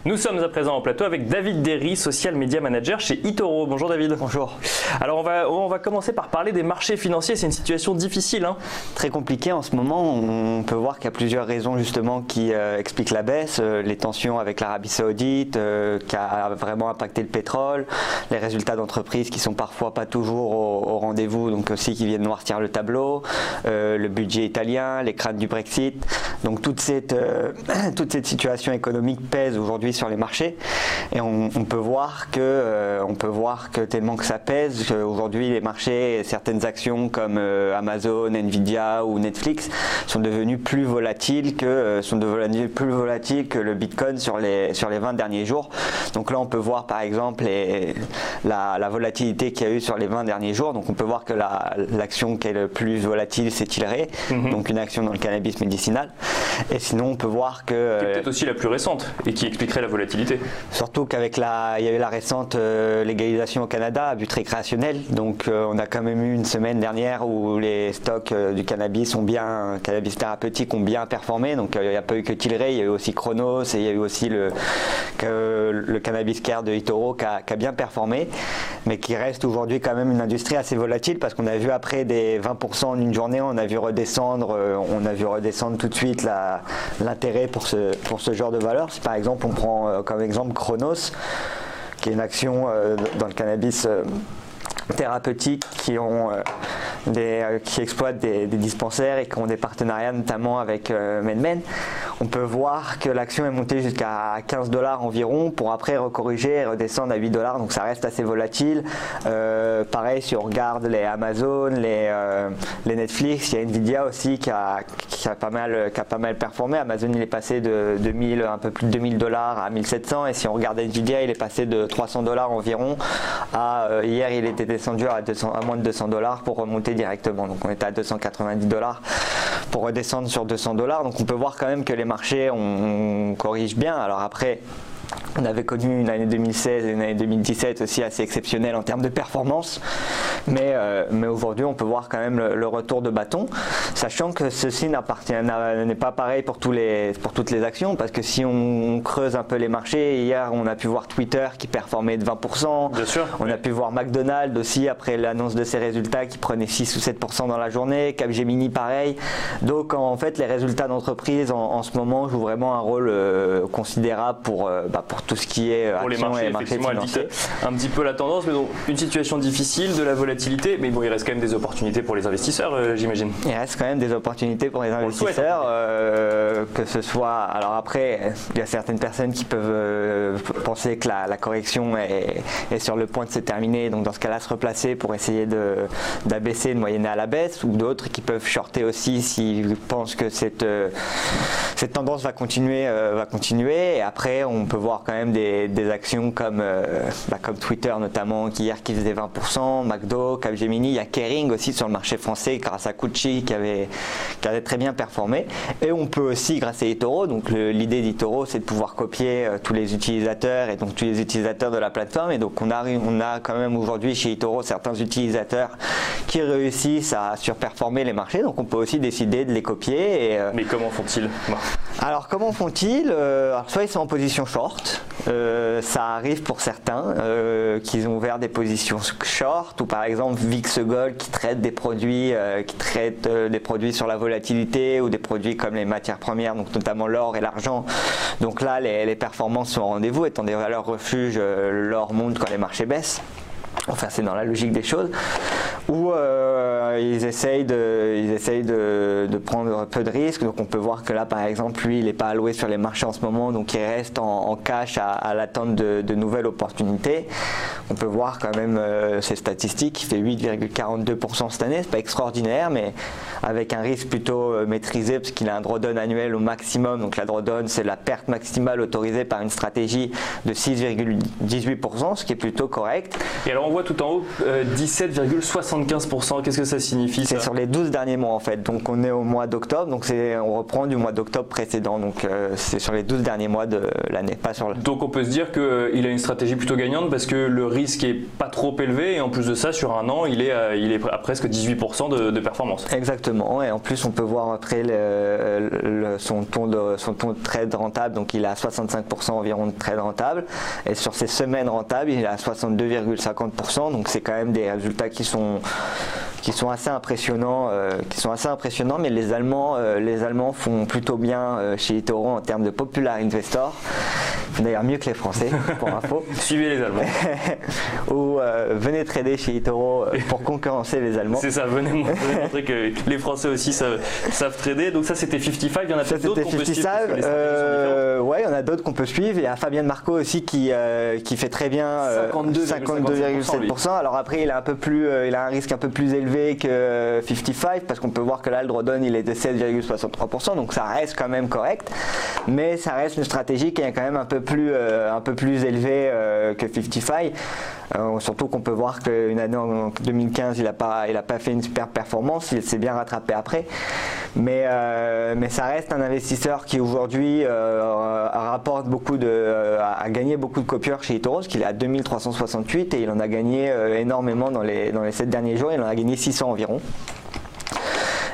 Nous sommes à présent en plateau avec David Derry, Social Media Manager chez eToro. Bonjour David. Bonjour. Alors on va commencer par parler des marchés financiers. C'est une situation difficile. Très compliquée en ce moment. On peut voir qu'il y a plusieurs raisons justement qui expliquent la baisse. Les tensions avec l'Arabie Saoudite qui a vraiment impacté le pétrole. Les résultats d'entreprises qui sont parfois pas toujours au rendez-vous, donc aussi qui viennent noircir le tableau. Le budget italien, les craintes du Brexit. Donc toute cette situation économique pèse aujourd'hui sur les marchés et on peut voir que tellement que ça pèse, aujourd'hui les marchés, certaines actions comme Amazon, Nvidia ou Netflix sont devenues plus volatiles que le Bitcoin sur les 20 derniers jours. Donc là on peut voir par exemple la volatilité qu'il y a eu sur les 20 derniers jours. Donc on peut voir que l'action qui est le plus volatile c'est Tilray, donc une action dans le cannabis médicinal. Et sinon on peut voir que qui est peut-être aussi la plus récente et qui expliquerait la volatilité. Surtout qu'avec il y a eu la récente légalisation au Canada à but récréationnel, donc on a quand même eu une semaine dernière où les stocks du cannabis thérapeutique ont bien performé. Donc il n'y a pas eu que Tilray, il y a eu aussi Cronos et il y a eu aussi le cannabis care de eToro qui a bien performé, mais qui reste aujourd'hui quand même une industrie assez volatile parce qu'on a vu après des 20% en une journée, on a vu redescendre tout de suite l'intérêt pour ce genre de valeur. Si par exemple on prend comme exemple Cronos, qui est une action dans le cannabis thérapeutiques qui exploitent des dispensaires et qui ont des partenariats notamment avec MedMen. On peut voir que l'action est montée jusqu'à 15 $ environ pour après recorriger et redescendre à 8 $, donc ça reste assez volatile. Pareil, si on regarde les Amazon, les Netflix, il y a Nvidia aussi qui a pas mal performé. Amazon il est passé de un peu plus de 2000 $ à 1700, et si on regarde Nvidia il est passé de 300 $ environ à hier il était descendu à moins de 200 $ pour remonter directement. Donc on était à 290 $ pour redescendre sur 200 $. Donc on peut voir quand même que les marchés on corrige bien. Alors après, on avait connu une année 2016 et une année 2017 aussi assez exceptionnelle en termes de performance, mais aujourd'hui on peut voir quand même le retour de bâton, sachant que ceci n'est pas pareil pour toutes les actions, parce que si on creuse un peu les marchés, hier on a pu voir Twitter qui performait de 20%, bien sûr, on a pu voir McDonald's aussi après l'annonce de ses résultats qui prenait 6 ou 7% dans la journée, Capgemini pareil. Donc en fait les résultats d'entreprise en ce moment jouent vraiment un rôle considérable pour tout ce qui est pour actions les marchés, effectivement, elle dicte un petit peu la tendance, mais donc une situation difficile, de la volatilité, mais bon, il reste quand même des opportunités pour les investisseurs, j'imagine. Il reste quand même des opportunités pour les investisseurs, que ce soit. Alors après, il y a certaines personnes qui peuvent penser que la correction est sur le point de se terminer, donc dans ce cas-là se replacer pour essayer d'abaisser, de moyenner à la baisse, ou d'autres qui peuvent shorter aussi s'ils pensent que cette tendance va continuer, et après on peut voir quand même des actions comme Twitter notamment qui faisait 20%, McDo, Capgemini, il y a Kering aussi sur le marché français grâce à Gucci qui avait très bien performé, et on peut aussi grâce à eToro. Donc l'idée d'eToro c'est de pouvoir copier tous les utilisateurs et donc tous les utilisateurs de la plateforme, et donc on a quand même aujourd'hui chez eToro certains utilisateurs qui réussissent à surperformer les marchés, donc on peut aussi décider de les copier. Mais comment font-ils? Alors comment font-ils? Soit ils sont en position short, ça arrive pour certains qu'ils ont ouvert des positions short, ou par exemple VIX Gold qui traite des produits sur la volatilité, ou des produits comme les matières premières, donc notamment l'or et l'argent. Donc là les performances sont au rendez-vous, étant des valeurs refuges, l'or monte quand les marchés baissent. Enfin, c'est dans la logique des choses, où ils essayent de prendre un peu de risques. Donc on peut voir que là par exemple lui il n'est pas alloué sur les marchés en ce moment, donc il reste en cash à l'attente de nouvelles opportunités. On peut voir quand même ces statistiques, il fait 8,42% cette année, c'est pas extraordinaire, mais avec un risque plutôt maîtrisé parce qu'il a un drawdown annuel au maximum. Donc la drawdown c'est la perte maximale autorisée par une stratégie de 6,18%, ce qui est plutôt correct. Et alors on voit tout en haut 17,60 75%, qu'est-ce que ça signifie ça? C'est sur les 12 derniers mois en fait, donc on est au mois d'octobre, donc on reprend du mois d'octobre précédent, donc c'est sur les 12 derniers mois de l'année, pas sur le... Donc on peut se dire qu'il a une stratégie plutôt gagnante parce que le risque est pas trop élevé et en plus de ça, sur un an, il est à presque 18% de performance. Exactement, et en plus on peut voir après son taux de trade rentable, donc il est à 65% environ de trade rentable, et sur ses semaines rentables, il est à 62,50%, donc c'est quand même des résultats qui sont assez impressionnants, mais les Allemands font plutôt bien chez eToro en termes de popular investor, d'ailleurs mieux que les Français pour info. Suivez les Allemands. Ou venez trader chez eToro pour concurrencer les Allemands. C'est ça, venez montrer que les Français aussi savent trader. Donc ça c'était 55, il y en a peut-être d'autres qu'on peut suivre parce que les stratégies sont différentes. Ouais, il y en a d'autres qu'on peut suivre. Il y a Fabian Marco aussi qui fait très bien 52,7%. Alors après il a un risque un peu plus élevé que 55 parce qu'on peut voir que là le drawdown il est de 16,63%, donc ça reste quand même correct, mais ça reste une stratégie qui est quand même un peu plus élevée que 55. Surtout qu'on peut voir qu'une année en 2015 il a pas fait une super performance, il s'est bien rattrapé après, mais ça reste un investisseur qui aujourd'hui a gagné beaucoup de copieurs chez eToro, parce qu'il est à 2368 et il en a gagné énormément dans les 7 derniers jours, il en a gagné 600 environ.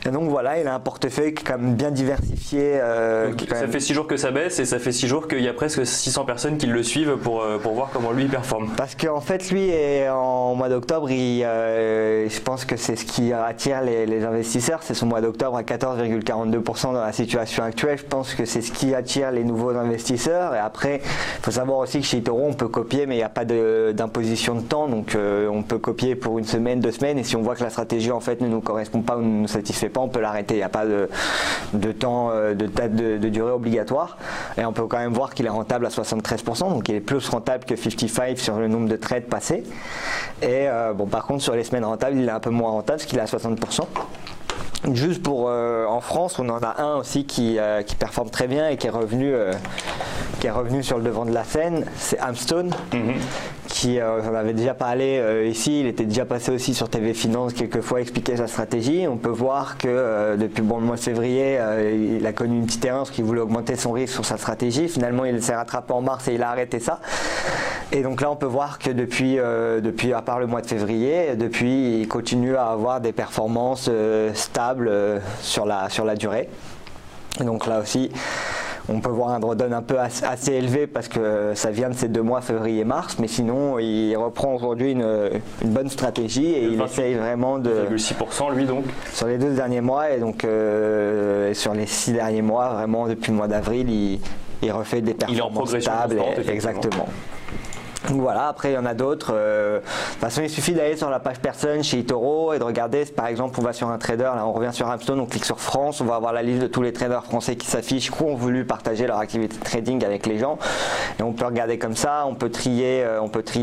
Et donc voilà, il a un portefeuille qui est quand même bien diversifié. Ça fait 6 jours que ça baisse et ça fait 6 jours qu'il y a presque 600 personnes qui le suivent pour voir comment lui performe. Parce qu'en fait lui en mois d'octobre, je pense que c'est ce qui attire les investisseurs, c'est son mois d'octobre à 14,42% dans la situation actuelle. Je pense que c'est ce qui attire les nouveaux investisseurs. Et après, il faut savoir aussi que chez eToro on peut copier, mais il n'y a pas d'imposition de temps, donc on peut copier pour une semaine, 2 semaines, et si on voit que la stratégie en fait ne nous correspond pas ou ne nous satisfait pas, on peut l'arrêter, il n'y a pas de temps, de date de durée obligatoire, et on peut quand même voir qu'il est rentable à 73%, donc il est plus rentable que 55 sur le nombre de trades passés, et par contre sur les semaines rentables il est un peu moins rentable parce qu'il est à 60%. Juste en France, on en a un aussi qui performe très bien et qui est revenu sur le devant de la scène, c'est Amstone. Qui on avait déjà parlé ici, il était déjà passé aussi sur TV Finance quelques fois expliquer sa stratégie. On peut voir que depuis le mois de février, il a connu une petite erreur parce qu'il voulait augmenter son risque sur sa stratégie. Finalement, il s'est rattrapé en mars et il a arrêté ça. Et donc là, on peut voir que depuis à part le mois de février, depuis, il continue à avoir des performances stables sur la durée. Et donc là aussi, on peut voir un drawdown un peu assez élevé parce que ça vient de ces 2 mois, février et mars, mais sinon il reprend aujourd'hui une bonne stratégie et il essaye vraiment de... 6% lui donc sur les 2 derniers mois, et donc sur les 6 derniers mois, vraiment depuis le mois d'avril, il refait des performances stables. Exactement. Donc voilà, après il y en a d'autres. De toute façon, il suffit d'aller sur la page personne chez eToro et de regarder. Par exemple, on va sur un trader, là on revient sur Amstone, on clique sur France, on va avoir la liste de tous les traders français qui s'affichent, qui ont voulu partager leur activité de trading avec les gens. Et on peut regarder comme ça, on peut trier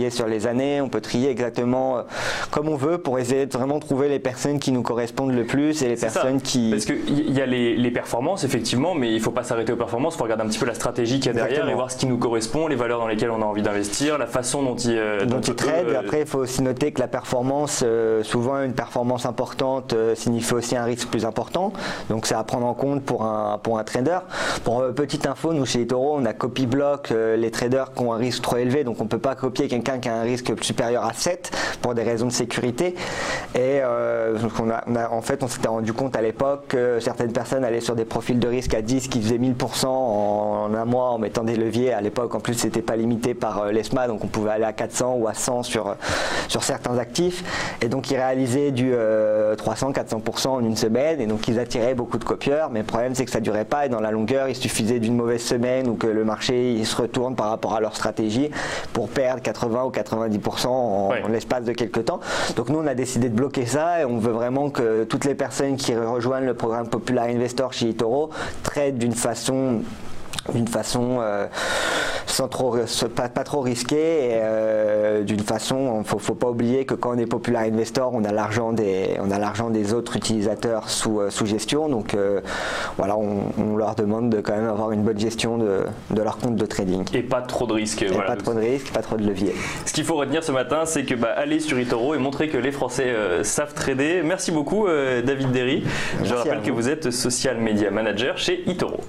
sur les années, on peut trier exactement comme on veut pour essayer de vraiment trouver les personnes qui nous correspondent le plus et les personnes qui... Parce qu'il y a les performances effectivement, mais il ne faut pas s'arrêter aux performances, il faut regarder un petit peu la stratégie qu'il y a derrière et voir ce qui nous correspond, les valeurs dans lesquelles on a envie d'investir, la façon dont il trade. Après, il faut aussi noter que la performance, souvent une performance importante signifie aussi un risque plus important. Donc c'est à prendre en compte pour un trader. Pour petite info, nous chez eToro, on a copy block les traders qui ont un risque trop élevé. Donc on ne peut pas copier quelqu'un qui a un risque supérieur à 7 pour des raisons de sécurité. Et en fait, on s'était rendu compte à l'époque que certaines personnes allaient sur des profils de risque à 10 qui faisaient 1000% en un mois en mettant des leviers. À l'époque, en plus, c'était pas limité par l'ESMA, donc on pouvait aller à 400 ou à 100 sur certains actifs, et donc ils réalisaient du 300-400% en une semaine, et donc ils attiraient beaucoup de copieurs, mais le problème c'est que ça durait pas, et dans la longueur il suffisait d'une mauvaise semaine ou que le marché il se retourne par rapport à leur stratégie pour perdre 80 ou 90% en l'espace de quelques temps. Donc nous on a décidé de bloquer ça, et on veut vraiment que toutes les personnes qui rejoignent le programme Popular Investor chez eToro traitent d'une façon d'une façon pas trop risquée et d'une façon, faut pas oublier que quand on est Popular Investor, on a l'argent des autres utilisateurs sous gestion, donc voilà, on leur demande de quand même avoir une bonne gestion de leur compte de trading. Et pas trop de risques. Voilà, pas trop de risques, pas trop de levier. Ce qu'il faut retenir ce matin, c'est que allez sur eToro et montrer que les Français savent trader. Merci beaucoup David Derry. Je rappelle que vous êtes Social Media Manager chez eToro.